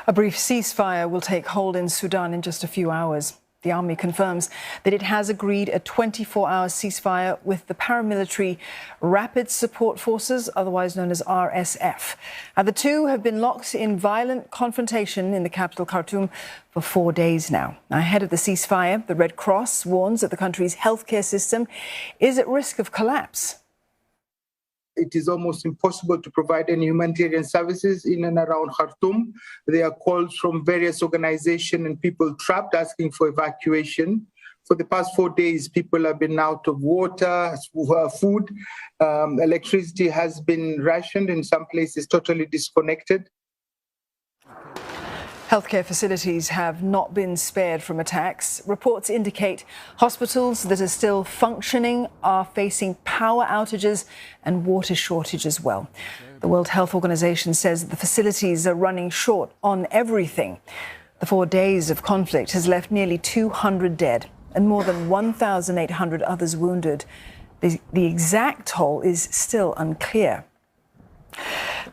A brief ceasefire will take hold in Sudan in just a few hours. The army confirms that it has agreed a 24-hour ceasefire with the paramilitary Rapid Support Forces, otherwise known as RSF. The two have been locked in violent confrontation in the capital Khartoum for 4 days now. Ahead of the ceasefire, the Red Cross warns that the country's healthcare system is at risk of collapse. It is almost impossible to provide any humanitarian services in and around Khartoum. There are calls from various organizations and people trapped asking for evacuation. For the past 4 days, people have been out of water, food. Electricity has been rationed, in some places totally disconnected. Healthcare facilities have not been spared from attacks. Reports indicate hospitals that are still functioning are facing power outages and water shortage as well. The World Health Organization says the facilities are running short on everything. The 4 days of conflict has left nearly 200 dead and more than 1,800 others wounded. The exact toll is still unclear.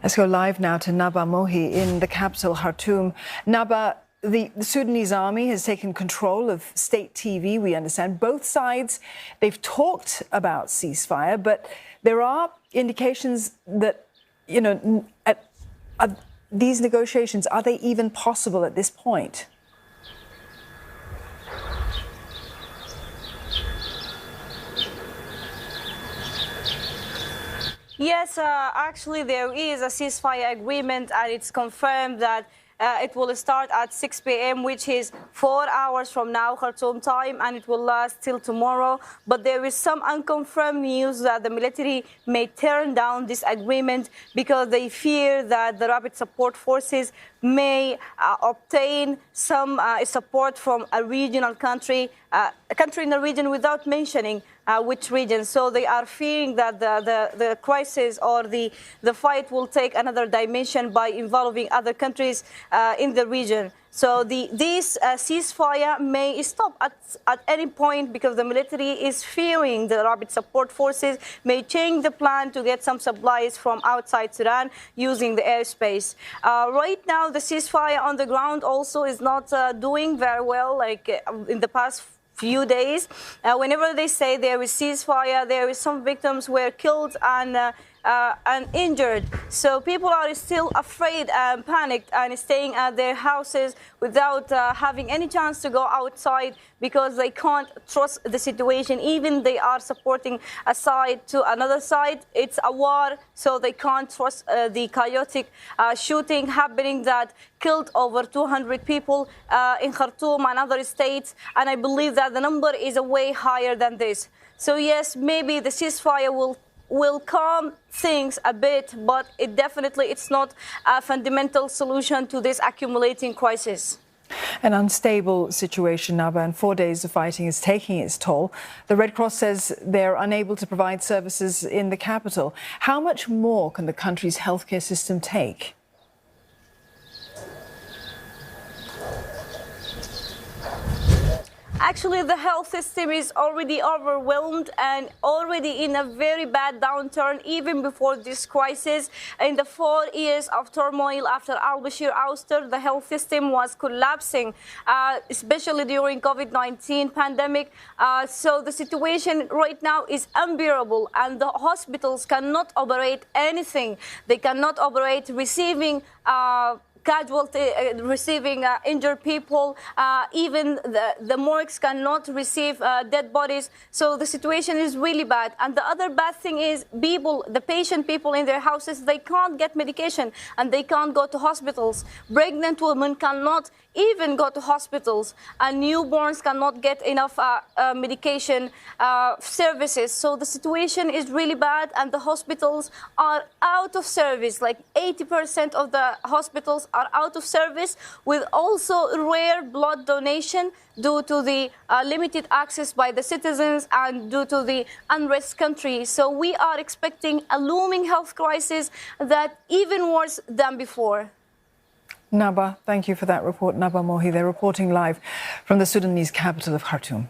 Let's go live now to Naba Mohi in the capital, Khartoum. Naba, the Sudanese army has taken control of state TV, we understand. Both sides, they've talked about ceasefire, but there are indications that, these negotiations, are they even possible at this point? Yes, actually there is a ceasefire agreement, and it's confirmed that it will start at 6 p.m., which is 4 hours from now, Khartoum time, and it will last till tomorrow. But there is some unconfirmed news that the military may turn down this agreement because they fear that the Rapid Support Forces may obtain some support from a regional country, a country in the region without mentioning which region. So they are fearing that the crisis or the fight will take another dimension by involving other countries in the region. So this ceasefire may stop at any point because the military is fearing the Rapid Support Forces may change the plan to get some supplies from outside Sudan using the airspace. Right now, the ceasefire on the ground also is not doing very well, like in the past few days. Whenever they say there is ceasefire, there is some victims were killed and injured. So people are still afraid and panicked and staying at their houses without having any chance to go outside because they can't trust the situation. Even they are supporting a side to another side. It's a war, so they can't trust the chaotic shooting happening that killed over 200 people in Khartoum and other states. And I believe that the number is way higher than this. So yes, maybe the ceasefire will calm things a bit, but it's not a fundamental solution to this accumulating crisis. An unstable situation, Naba, and 4 days of fighting is taking its toll. The Red Cross says they're unable to provide services in the capital. How much more can the country's healthcare system take? Actually, the health system is already overwhelmed and already in a very bad downturn even before this crisis. In the 4 years of turmoil after al-Bashir ouster, the health system was collapsing, especially during COVID-19 pandemic. So the situation right now is unbearable, and the hospitals cannot operate anything. They cannot operate receiving receiving injured people. Even the morgues cannot receive dead bodies. So the situation is really bad. And the other bad thing is the patient people in their houses, they can't get medication and they can't go to hospitals. Pregnant women cannot even go to hospitals, and newborns cannot get enough medication services. So the situation is really bad, and the hospitals are out of service. Like 80% of the hospitals are out of service, with also rare blood donation due to the limited access by the citizens and due to the unrest country. So we are expecting a looming health crisis that even worse than before. Naba, thank you for that report. Naba Mohi, they're reporting live from the Sudanese capital of Khartoum.